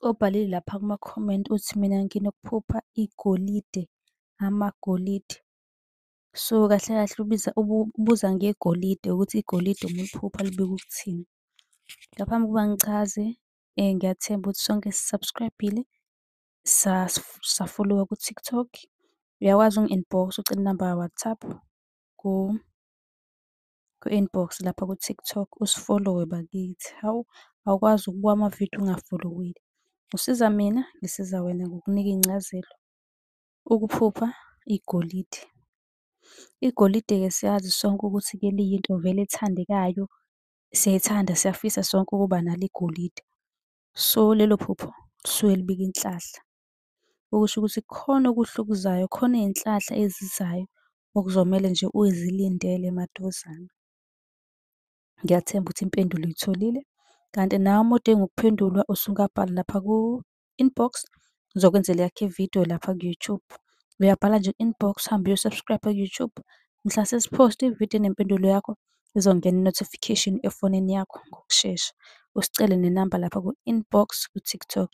obhalile lapha kuma-comment uthi mina nginokuphupha igolide, amagolide. So, kahle kahle ubuza ngegolide ukuthi igolide uma uliphupha libeka ukuthini. Ngaphambi kokuba ngichaze, ngiyathemba ukuthi sonke si-subscribe-ile, safolowa ku-TikTok. Uyakwazi ungi-inbox ucele inamba ka-WhatsApp ku-inbox lapha ku-TikTok, usifolowe bakithi. Hawu, awukwazi ukubuka amavidiyo ungafolowile. Usiza mina, ngisiza wena ngokukunika iy'ncazelo. Ukuphupha igolide. Igolide-ke siyazi sonke ukuthi-ke liyinto vele ethandekayo, siyayithanda, siyafisa sonke ukuba nalo igolide. So, lelo phupho lisuke libika inhlahla, okusho ukuthi kukhona okuhle okuzayo, khona iy'nhlahla ezizayo okuzomele nje uzilindele maduzane. Ngiyathemba ukuthi impendulo uyitholile, kanti nawe uma udinga ukuphendulwa usungabhala lapha ku-inbox, ngizokwenzela eyakho ividiyo lapha ku-YouTube. Uyabhala nje ku-inbox, uhambe uyo-subscribe ku-YouTube. Mhla sesiphosta ividiyo enempendulo yakho, izongena i-notification efonini yakho ngokushesha. Usicele nenamba lapha ku-inbox ku-TikTok.